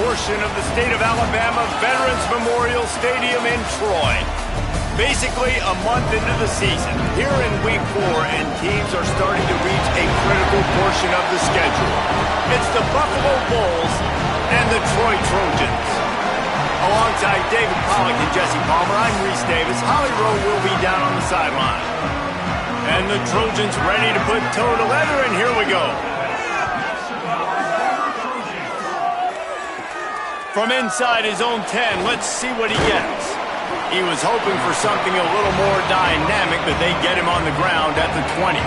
portion of the state of Alabama Veterans Memorial Stadium in Troy. Basically a month into the season, here in week 4, and teams are starting to reach a critical portion of the schedule. It's the Buffalo Bulls and the Troy Trojans. Alongside David Pollack and Jesse Palmer, I'm Reese Davis. Holly Rowe will be down on the sideline. And the Trojans ready to put toe to leather, and here we go. From inside his own 10, let's see what he gets. He was hoping for something a little more dynamic, but they get him on the ground at the 20.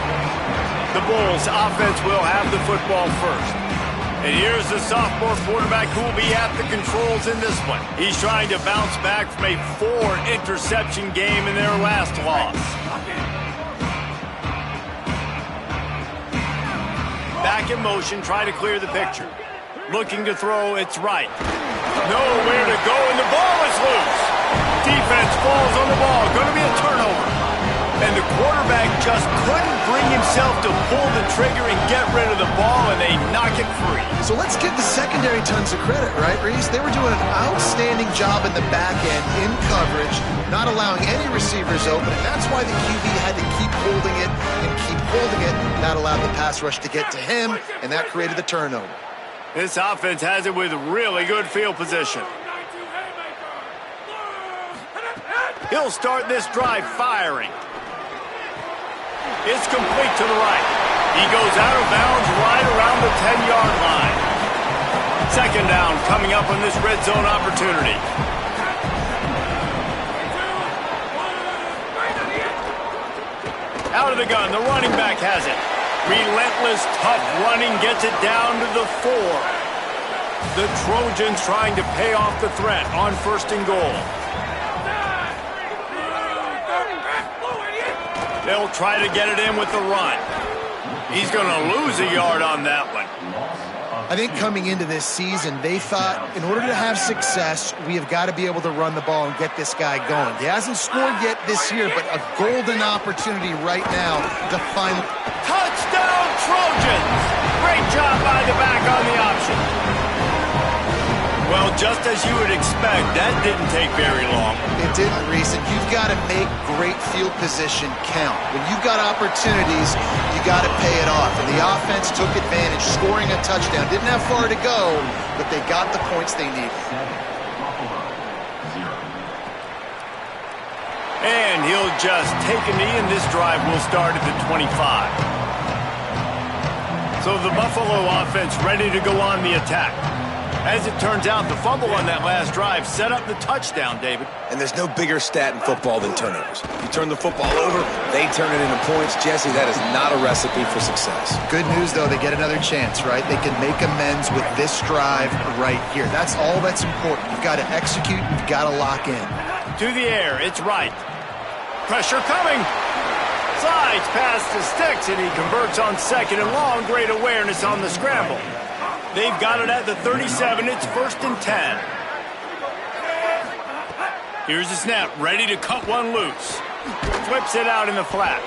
The Bulls offense will have the football first. And here's the sophomore quarterback who will be at the controls in this one. He's trying to bounce back from a 4-interception game in their last loss. Back in motion, try to clear the picture. Looking to throw, it's right. Nowhere to go, and the ball is loose. Defense falls on the ball. Going to be a turnover. And the quarterback just couldn't bring himself to pull the trigger and get rid of the ball, and they knock it free. So let's give the secondary tons of credit, right, Reese? They were doing an outstanding job in the back end, in coverage, not allowing any receivers open, and that's why the QB had to keep holding it and keep holding it. That allowed the pass rush to get to him, and that created the turnover. This offense has it with really good field position. He'll start this drive firing. It's complete to the right. He goes out of bounds right around the 10-yard line. Second down coming up on this red zone opportunity. Out of the gun, the running back has it. Relentless, tough running gets it down to the 4. The Trojans trying to pay off the threat on 1st and goal. They'll try to get it in with the run. He's going to lose a yard on that one. I think coming into this season, they thought in order to have success, we have got to be able to run the ball and get this guy going. He hasn't scored yet this year, but a golden opportunity right now to find... Touchdown, Trojans! Great job by the back on the option. Well, just as you would expect, that didn't take very long. It didn't, Reese, and you've got to make great field position count. When you've got opportunities, you got to pay it off. And the offense took advantage, scoring a touchdown. Didn't have far to go, but they got the points they needed. And he'll just take a knee, and this drive will start at the 25. So the Buffalo offense ready to go on the attack. As it turns out, the fumble on that last drive set up the touchdown, David. And there's no bigger stat in football than turnovers. You turn the football over, they turn it into points. Jesse, that is not a recipe for success. Good news, though, they get another chance, right? They can make amends with this drive right here. That's all that's important. You've got to execute, you've got to lock in. To the air, it's right. Pressure coming. Slides past the sticks, and he converts on 2nd and long. Great awareness on the scramble. They've got it at the 37. It's 1st and 10. Here's the snap, ready to cut one loose. Flips it out in the flat.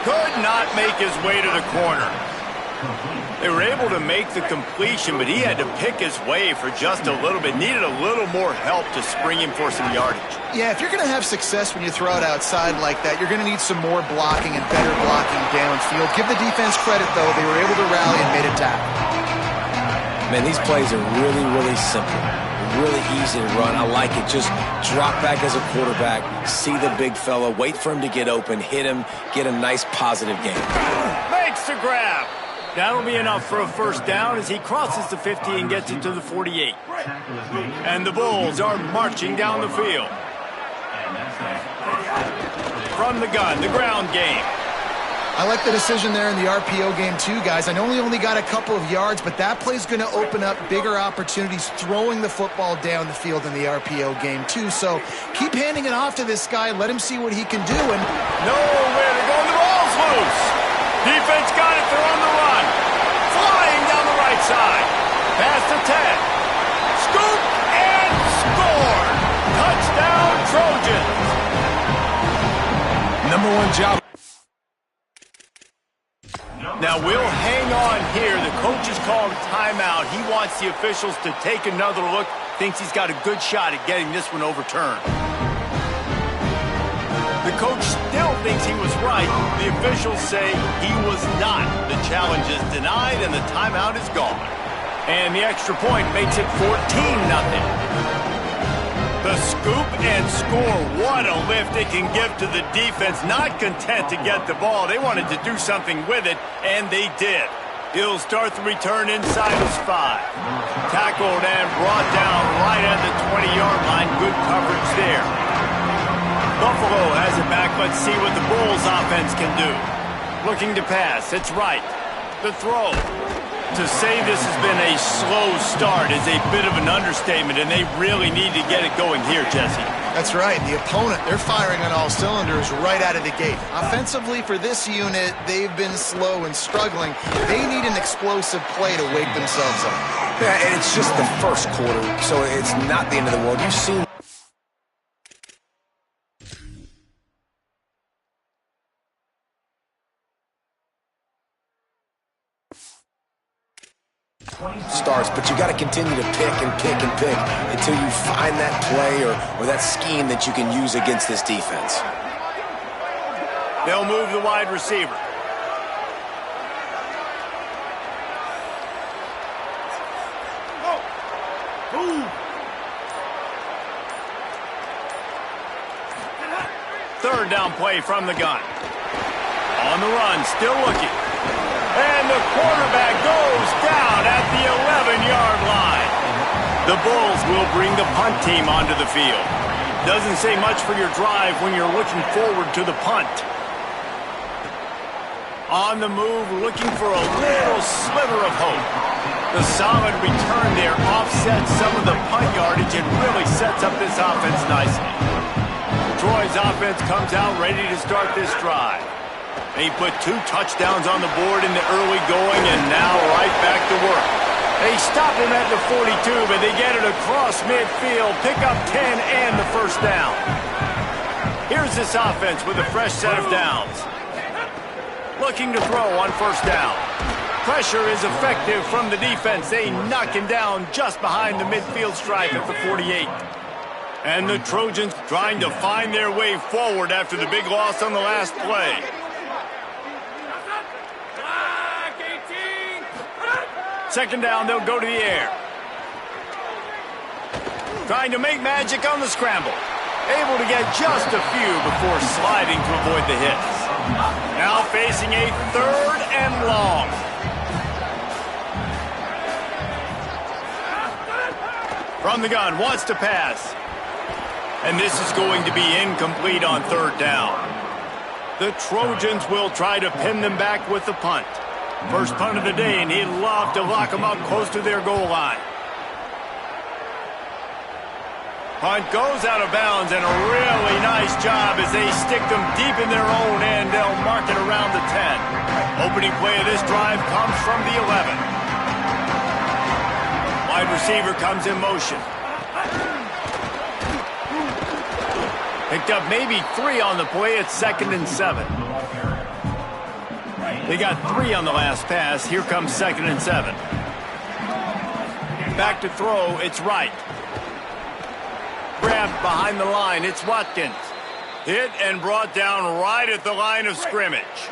Could not make his way to the corner. They were able to make the completion, but he had to pick his way for just a little bit. Needed a little more help to spring him for some yardage. Yeah, if you're going to have success when you throw it outside like that, you're going to need some more blocking and better blocking downfield. Give the defense credit, though. They were able to rally and made a tackle. Man, these plays are really, really simple. Really easy to run. I like it. Just drop back as a quarterback, see the big fella, wait for him to get open, hit him, get a nice positive game. Makes the grab. That'll be enough for a 1st down as he crosses the 50 and gets it to the 48. And the Bulls are marching down the field. From the gun, the ground game. I like the decision there in the RPO game too, guys. I know he only got a couple of yards, but that play's going to open up bigger opportunities throwing the football down the field in the RPO game too. So keep handing it off to this guy. Let him see what he can do. And nowhere to go. The ball's loose. Defense got it. They're on the run. Flying down the right side. Past the 10. Scoop and score. Touchdown, Trojans. Number 1 job. Now we'll hang on here. The coach has called timeout. He wants the officials to take another look. Thinks he's got a good shot at getting this one overturned. The coach still thinks he was right. The officials say he was not. The challenge is denied and the timeout is gone. And the extra point makes it 14-0. The scoop and score. What a lift it can give to the defense. Not content to get the ball. They wanted to do something with it, and they did. He'll start the return inside his 5. Tackled and brought down right at the 20-yard line. Good coverage there. Buffalo has it back. Let's see what the Bulls offense can do. Looking to pass. It's right. The throw. To say this has been a slow start is a bit of an understatement, and they really need to get it going here, Jesse. That's right. The opponent, they're firing on all cylinders right out of the gate. Offensively, for this unit, they've been slow and struggling. They need an explosive play to wake themselves up. Yeah, and it's just the first quarter, so it's not the end of the world. You've seen starts, but you got to continue to pick and pick and pick until you find that play or that scheme that you can use against this defense. They'll move the wide receiver. Third down play from the gun. On the run, still looking. And the quarterback goes down at the 11-yard line. The Bulls will bring the punt team onto the field. Doesn't say much for your drive when you're looking forward to the punt. On the move, looking for a little sliver of hope. The solid return there offsets some of the punt yardage and really sets up this offense nicely. Troy's offense comes out ready to start this drive. They put 2 touchdowns on the board in the early going and now right back to work. They stop him at the 42, but they get it across midfield, pick up 10 and the first down. Here's this offense with a fresh set of downs. Looking to throw on first down. Pressure is effective from the defense. They knock him down just behind the midfield stripe at the 48. And the Trojans trying to find their way forward after the big loss on the last play. Second down, they'll go to the air. Trying to make magic on the scramble. Able to get just a few before sliding to avoid the hits. Now facing a 3rd and long. From the gun, wants to pass. And this is going to be incomplete on 3rd down. The Trojans will try to pin them back with the punt. First punt of the day, and he'd love to lock them up close to their goal line. Punt goes out of bounds, and a really nice job as they stick them deep in their own end. They'll mark it around the 10. Opening play of this drive comes from the 11. Wide receiver comes in motion. Picked up maybe 3 on the play. It's 2nd and 7. They got 3 on the last pass. Here comes 2nd and 7. Back to throw. It's right. Grabbed behind the line. It's Watkins. Hit and brought down right at the line of scrimmage.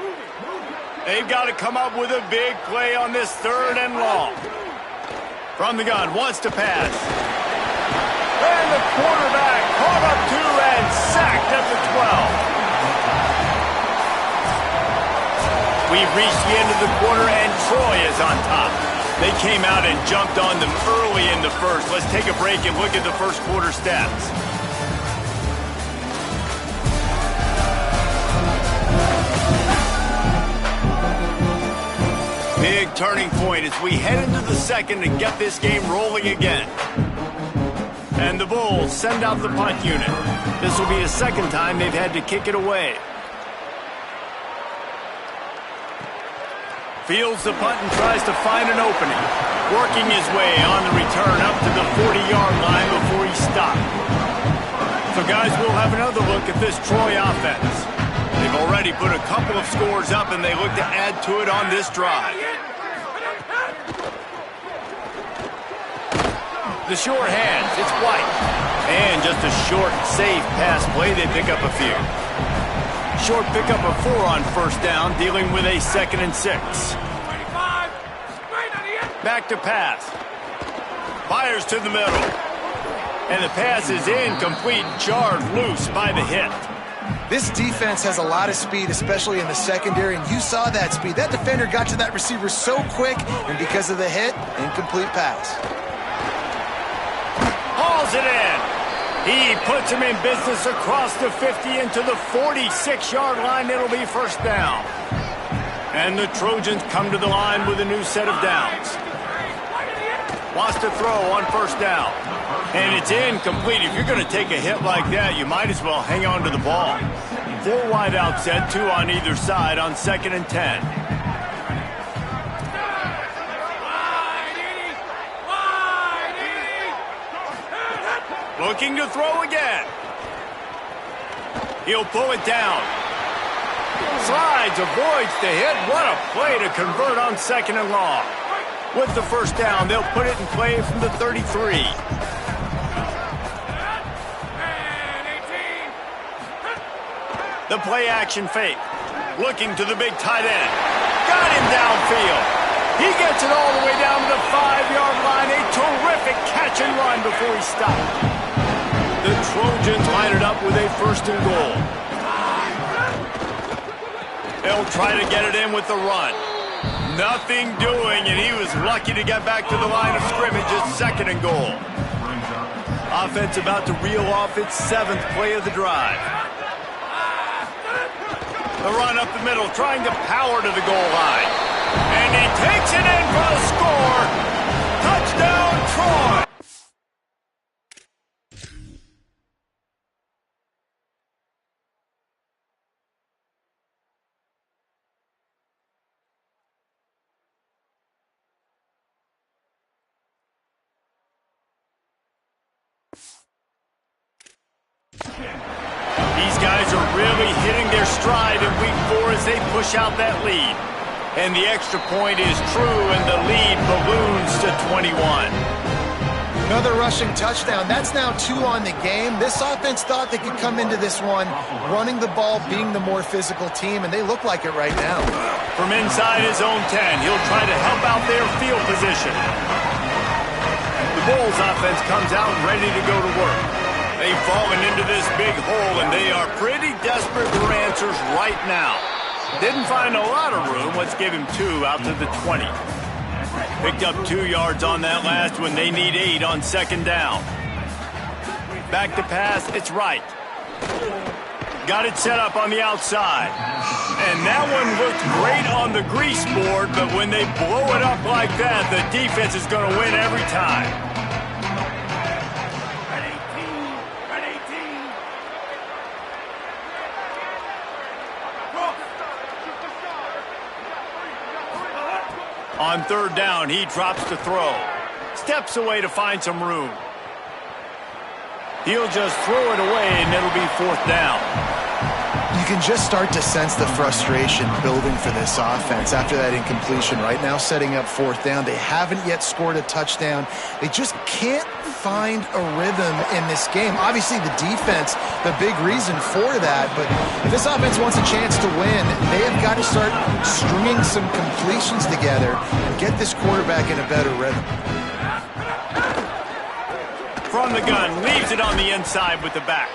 They've got to come up with a big play on this 3rd and long. From the gun, wants to pass. And the quarterback caught up to and sacked at the 12. We've reached the end of the quarter, and Troy is on top. They came out and jumped on them early in the first. Let's take a break and look at the first quarter stats. Big turning point as we head into the second and get this game rolling again. And the Bulls send out the punt unit. This will be the second time they've had to kick it away. Fields the punt and tries to find an opening. Working his way on the return up to the 40-yard line before he stopped. So, guys, we'll have another look at this Troy offense. They've already put a couple of scores up, and they look to add to it on this drive. The short hands, it's White. And just a short, safe pass play, they pick up a few. Short pickup of 4 on first down, dealing with a 2nd and 6. Back to pass. Fires to the middle. And the pass is incomplete, jarred loose by the hit. This defense has a lot of speed, especially in the secondary, and you saw that speed. That defender got to that receiver so quick, and because of the hit, incomplete pass. Hauls it in. He puts him in business across the 50 into the 46-yard line. It'll be first down. And the Trojans come to the line with a new set of downs. Wants to throw on first down. And it's incomplete. If you're going to take a hit like that, you might as well hang on to the ball. 4 wide out set, 2 on either side on 2nd and 10. Looking to throw again. He'll pull it down. Slides, avoids the hit. What a play to convert on 2nd and long. With the first down, they'll put it in play from the 33. The play action fake. Looking to the big tight end. Got him downfield. He gets it all the way down to the 5-yard line. A terrific catch and run before he stopped. The Trojans line it up with a 1st and goal. They'll try to get it in with the run. Nothing doing, and he was lucky to get back to the line of scrimmage. It's 2nd and goal. Offense about to reel off its 7th play of the drive. The run up the middle, trying to power to the goal line. And he takes it in for the score. Touchdown, Troy! These guys are really hitting their stride in week 4 as they push out that lead. And the extra point is true, and the lead balloons to 21. Another rushing touchdown. That's now 2 on the game. This offense thought they could come into this one running the ball, being the more physical team, and they look like it right now. From inside his own 10, he'll try to help out their field position. The Bulls offense comes out ready to go to work. They've fallen into this big hole, and they are pretty desperate for answers right now. Didn't find a lot of room. Let's give him 2 out to the 20. Picked up 2 yards on that last one. They need 8 on 2nd down. Back to pass. It's Right. Got it set up on the outside. And that one looked great on the grease board, but when they blow it up like that, the defense is going to win every time. On 3rd down, he drops to throw. Steps away to find some room. He'll just throw it away, and it'll be 4th down. You can just start to sense the frustration building for this offense after that incompletion. Right now, setting up 4th down. They haven't yet scored a touchdown. They just can't find a rhythm in this game. Obviously, the defense, the big reason for that. But if this offense wants a chance to win, they have got to start stringing some completions together and get this quarterback in a better rhythm. From the gun, leaves it on the inside with the back.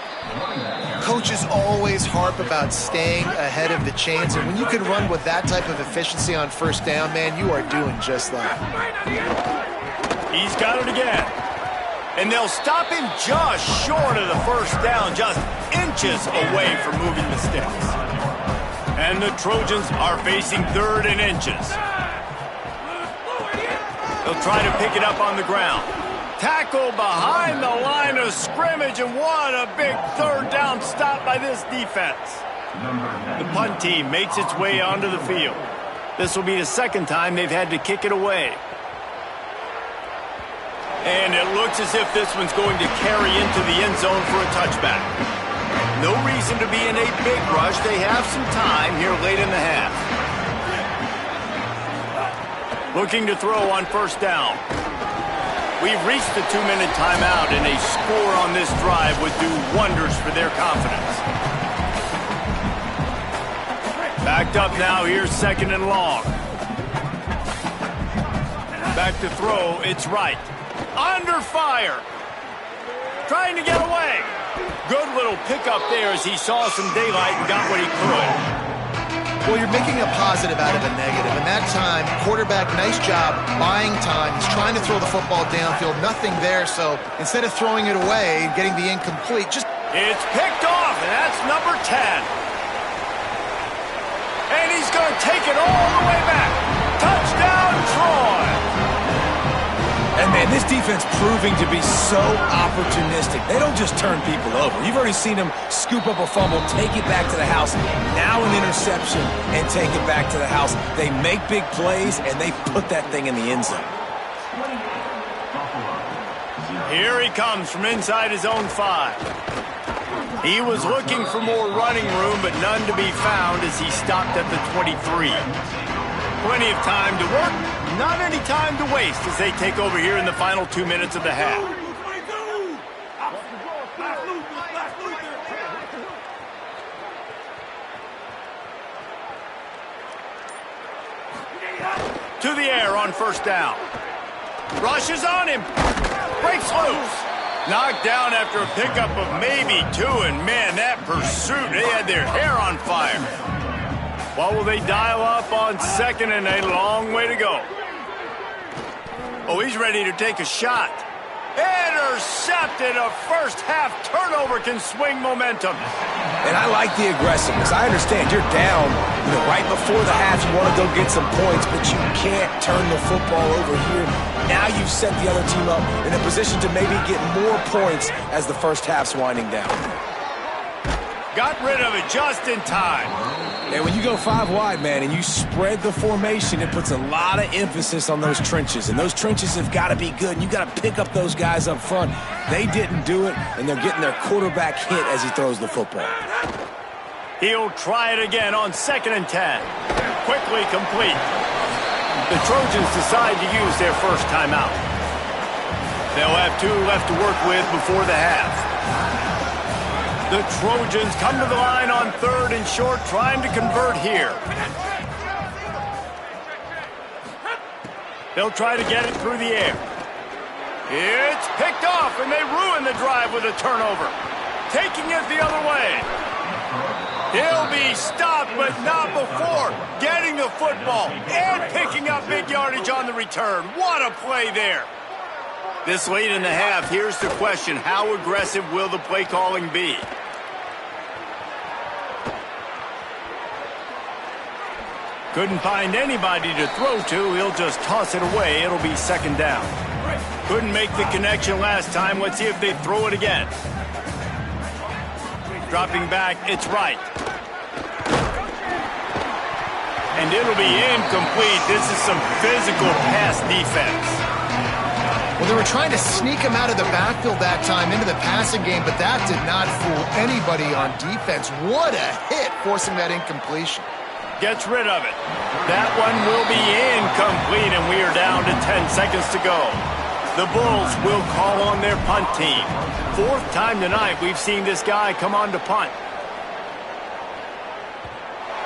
Coaches always harp about staying ahead of the chains, and when you can run with that type of efficiency on 1st down, man, you are doing just that. He's got it again. And they'll stop him just short of the 1st down, just inches away from moving the sticks. And the Trojans are facing 3rd and inches. They'll try to pick it up on the ground. Tackle behind the line of scrimmage, and what a big 3rd down stop by this defense. The punt team makes its way onto the field. This will be the 2nd time they've had to kick it away. And it looks as if this one's going to carry into the end zone for a touchback. No reason to be in a big rush. They have some time here late in the half. Looking to throw on first down. We've reached the 2-minute timeout, and a score on this drive would do wonders for their confidence. Backed up now, here's 2nd and long. Back to throw, it's right. Under fire. Trying to get away. Good little pickup there as he saw some daylight and got what he could. Well, you're making a positive out of a negative. And that time, quarterback, nice job buying time. He's trying to throw the football downfield. Nothing there, so instead of throwing it away and getting the incomplete, just... It's picked off, and that's number 10. And he's going to take it all the way back. Touchdown, Troy. And, man, this defense proving to be so opportunistic. They don't just turn people over. You've already seen them scoop up a fumble, take it back to the house, now an interception, and take it back to the house. They make big plays, and they put that thing in the end zone. Here he comes from inside his own 5. He was looking for more running room, but none to be found as he stopped at the 23. Plenty of time to work, not any time to waste as they take over here in the final 2 minutes of the half. To the air on first down. Rushes on him. Breaks loose. Knocked down after a pickup of maybe 2, and man, that pursuit, they had their hair on fire. What will they dial up on 2nd and a long way to go? Oh, he's ready to take a shot. Intercepted. A first half turnover can swing momentum. And I like the aggressiveness. I understand you're down, right before the half. You want to go get some points, but you can't turn the football over here. Now you've set the other team up in a position to maybe get more points as the first half's winding down. Got rid of it just in time. And when you go 5 wide, man, and you spread the formation, it puts a lot of emphasis on those trenches. And those trenches have got to be good. And you got to pick up those guys up front. They didn't do it, and they're getting their quarterback hit as he throws the football. He'll try it again on 2nd and 10. Quickly complete. The Trojans decide to use their first timeout. They'll have 2 left to work with before the half. The Trojans come to the line on 3rd and short, trying to convert here. They'll try to get it through the air. It's picked off, and they ruin the drive with a turnover. Taking it the other way. He'll be stopped, but not before getting the football and picking up big yardage on the return. What a play there. This late in the half, here's the question. How aggressive will the play calling be? Couldn't find anybody to throw to. He'll just toss it away. It'll be 2nd down. Couldn't make the connection last time. Let's see if they throw it again. Dropping back, it's right. And it'll be incomplete. This is some physical pass defense. Well, they were trying to sneak him out of the backfield that time into the passing game, but that did not fool anybody on defense. What a hit, forcing that incompletion. Gets rid of it. That one will be incomplete, and we are down to 10 seconds to go. The Bulls will call on their punt team. 4th time tonight we've seen this guy come on to punt.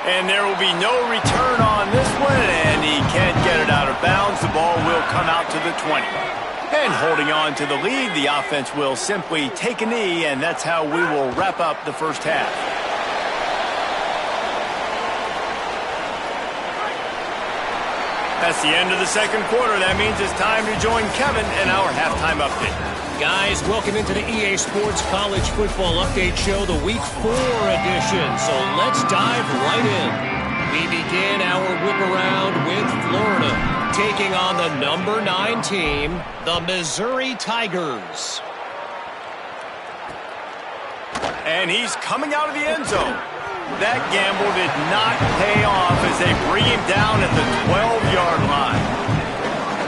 And there will be no return on this one, and he can't get it out of bounds. The ball will come out to the 20. And holding on to the lead, the offense will simply take a knee, and that's how we will wrap up the first half. That's the end of the 2nd quarter. That means it's time to join Kevin in our halftime update. Guys, welcome into the EA Sports College Football Update Show, the Week 4 edition. So let's dive right in. We begin our whip around with Florida, taking on the number 9 team, the Missouri Tigers. And he's coming out of the end zone. That gamble did not pay off as they bring him down at the 12-yard line.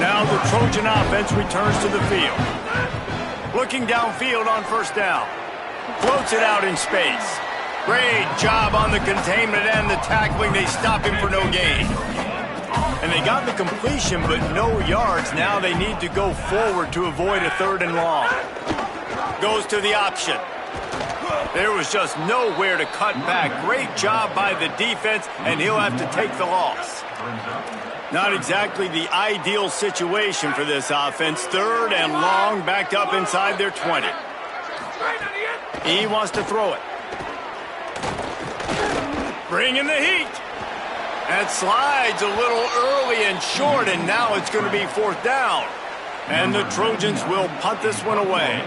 Now the Trojan offense returns to the field. Looking downfield on first down. Floats it out in space. Great job on the containment and the tackling. They stop him for no gain. And they got the completion, but no yards. Now they need to go forward to avoid a 3rd and long. Goes to the option. There was just nowhere to cut back. Great job by the defense, and he'll have to take the loss. Not exactly the ideal situation for this offense. 3rd and long, backed up inside their 20. He wants to throw it. Bringing the heat. That slides a little early and short, and now it's going to be 4th down. And the Trojans will punt this one away.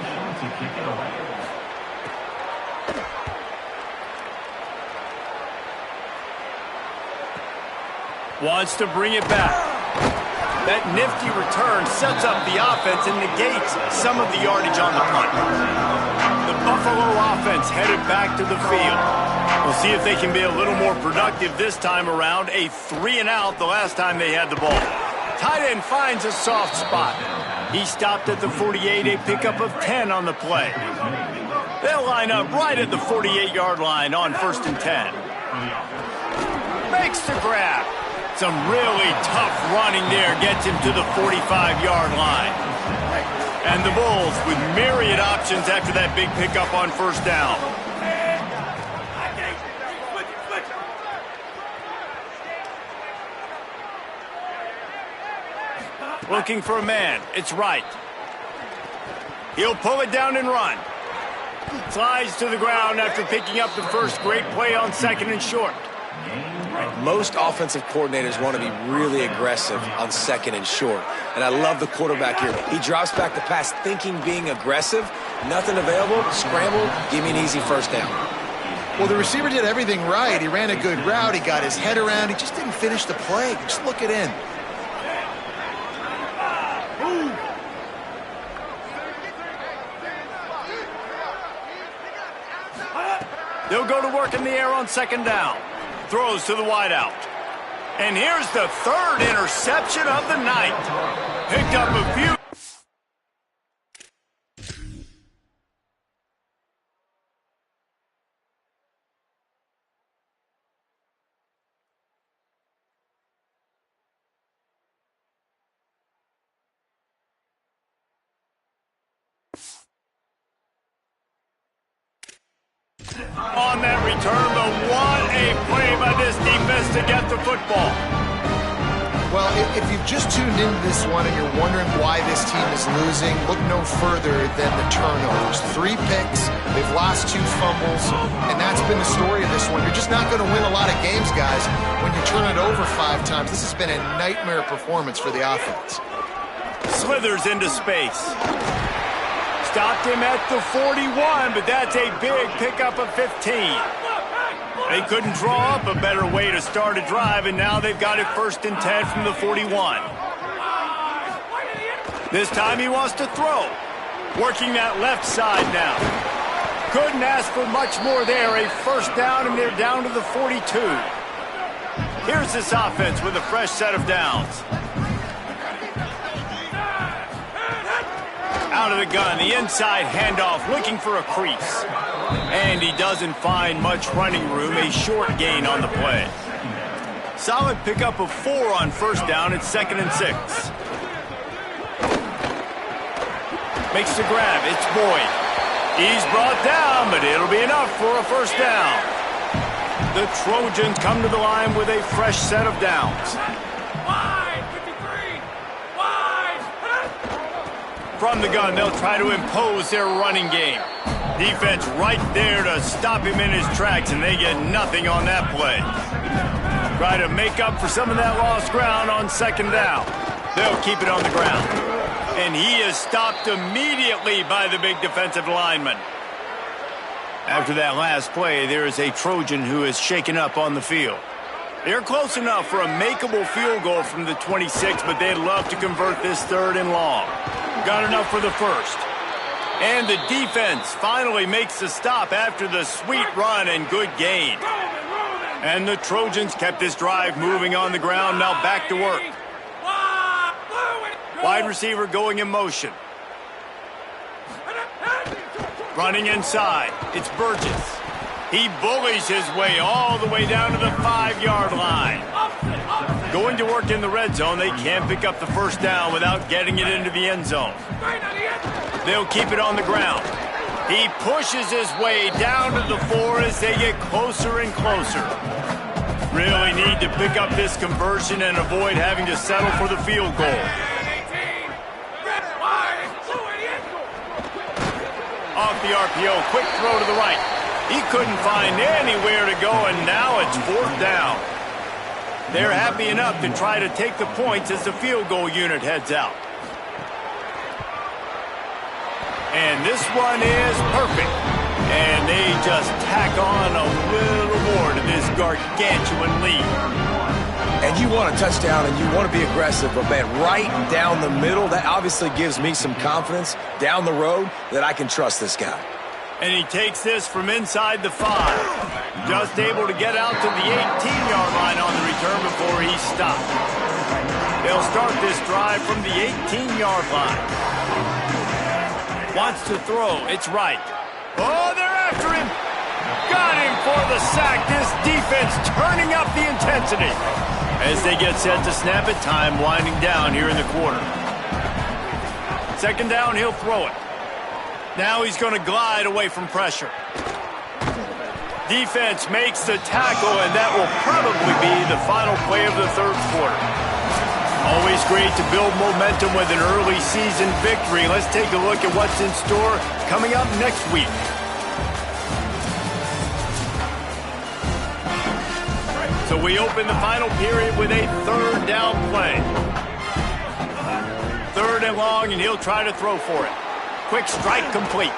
Wants to bring it back. That nifty return sets up the offense and negates some of the yardage on the punt. The Buffalo offense headed back to the field. We'll see if they can be a little more productive this time around. A 3-and-out the last time they had the ball. Tight end finds a soft spot. He stopped at the 48, a pickup of 10 on the play. They'll line up right at the 48-yard line on 1st and 10. Makes the grab. Some really tough running there gets him to the 45-yard line. And the Bulls with myriad options after that big pickup on 1st down. Looking for a man. It's Wright. He'll pull it down and run. Slides to the ground after picking up the first. Great play on 2nd and short. Most offensive coordinators want to be really aggressive on 2nd and short. And I love the quarterback here. He drops back the pass thinking being aggressive. Nothing available. Scramble. Give me an easy 1st down. Well, the receiver did everything right. He ran a good route. He got his head around. He just didn't finish the play. Just look it in. They'll go to work in the air on 2nd down. Throws to the wideout. And here's the 3rd interception of the night. Picked up a few. On that return, but what a play by this defense to get the football. Well, if you've just tuned into this one and you're wondering why this team is losing, look no further than the turnovers. 3 picks, they've lost 2 fumbles, and that's been the story of this one. You're just not going to win a lot of games, guys, when you turn it over 5 times. This has been a nightmare performance for the offense. Slithers into space. Stopped him at the 41, but that's a big pickup of 15. They couldn't draw up a better way to start a drive, and now they've got it 1st and 10 from the 41. This time he wants to throw. Working that left side now. Couldn't ask for much more there. A 1st down, and they're down to the 42. Here's this offense with a fresh set of downs. Out of the gun, the inside handoff, looking for a crease. And he doesn't find much running room, a short gain on the play. Solid pickup of 4 on 1st down, it's 2nd and 6. Makes the grab, it's Boyd. He's brought down, but it'll be enough for a 1st down. The Trojans come to the line with a fresh set of downs. From the gun, they'll try to impose their running game. Defense right there to stop him in his tracks, and they get nothing on that play. Try to make up for some of that lost ground on 2nd down. They'll keep it on the ground. And he is stopped immediately by the big defensive lineman. After that last play, there is a Trojan who is shaken up on the field. They're close enough for a makeable field goal from the 26, but they'd love to convert this 3rd and long. Got enough for the 1st. And the defense finally makes the stop after the sweet run and good gain. And the Trojans kept this drive moving on the ground, now back to work. Wide receiver going in motion. Running inside, it's Burgess. He bullies his way all the way down to the 5-yard line. Going to work in the red zone, they can't pick up the first down without getting it into the end zone. They'll keep it on the ground. He pushes his way down to the 4 as they get closer and closer. Really need to pick up this conversion and avoid having to settle for the field goal. Off the RPO, quick throw to the right. He couldn't find anywhere to go, and now it's 4th down. They're happy enough to try to take the points as the field goal unit heads out. And this one is perfect. And they just tack on a little more to this gargantuan lead. And you want a touchdown and you want to be aggressive, but man, right down the middle, that obviously gives me some confidence down the road that I can trust this guy. And he takes this from inside the 5. Just able to get out to the 18-yard line on the return before he stopped. They'll start this drive from the 18-yard line. Wants to throw. It's right. Oh, they're after him. Got him for the sack. This defense turning up the intensity. As they get set to snap it, time winding down here in the quarter. 2nd down, he'll throw it. Now he's going to glide away from pressure. Defense makes the tackle, and that will probably be the final play of the 3rd quarter. Always great to build momentum with an early season victory. Let's take a look at what's in store coming up next week. So we open the final period with a 3rd down play. 3rd and long, and he'll try to throw for it. Quick strike complete.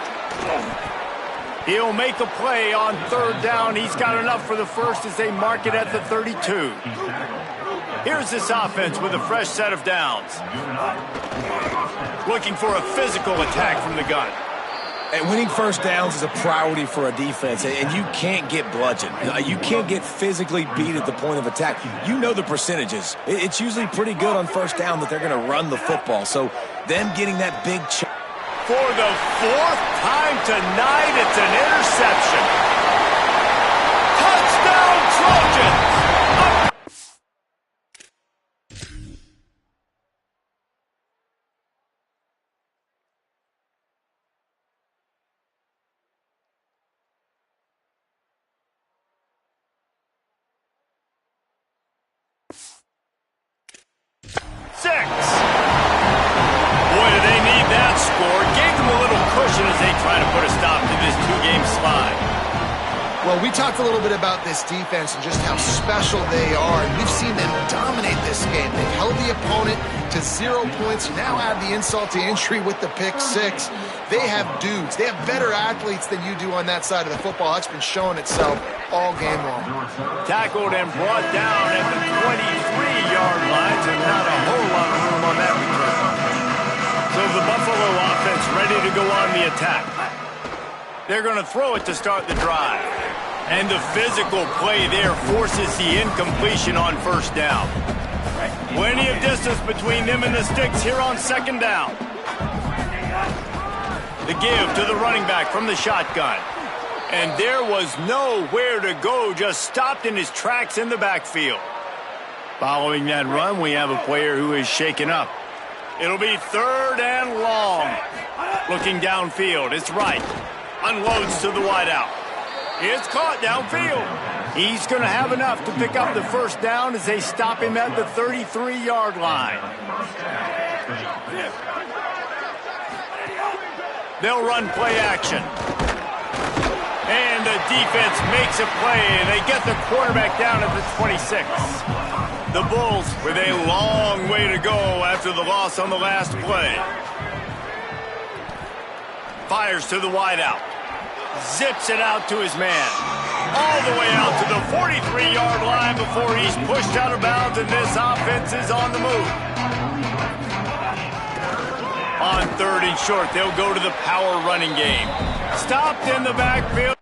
He'll make a play on 3rd down. He's got enough for the first as they mark it at the 32. Here's this offense with a fresh set of downs. Looking for a physical attack from the gun. And winning first downs is a priority for a defense, and you can't get bludgeoned. You can't get physically beat at the point of attack. You know the percentages. It's usually pretty good on first down that they're going to run the football. So them getting that big chunk. For the 4th time tonight, it's an interception. Touchdown, Trojans! Well, we talked a little bit about this defense and just how special they are, and we've seen them dominate this game. They've held the opponent to 0 points. You now add the insult to injury with the pick 6. They have dudes. They have better athletes than you do on that side of the football. That's been showing itself all game long. Tackled and brought down at the 23-yard line, so not a whole lot of room on that return. So the Buffalo offense ready to go on the attack. They're going to throw it to start the drive. And the physical play there forces the incompletion on first down. Plenty of distance between them and the sticks here on 2nd down. The give to the running back from the shotgun. And there was nowhere to go, just stopped in his tracks in the backfield. Following that run, we have a player who is shaken up. It'll be 3rd and long. Looking downfield, it's right. Unloads to the wideout. It's caught downfield. He's going to have enough to pick up the first down as they stop him at the 33-yard line. They'll run play action. And the defense makes a play, and they get the quarterback down at the 26. The Bulls with a long way to go after the loss on the last play. Fires to the wideout. Zips it out to his man. All the way out to the 43-yard line before he's pushed out of bounds, and this offense is on the move. On 3rd and short, they'll go to the power running game. Stopped in the backfield.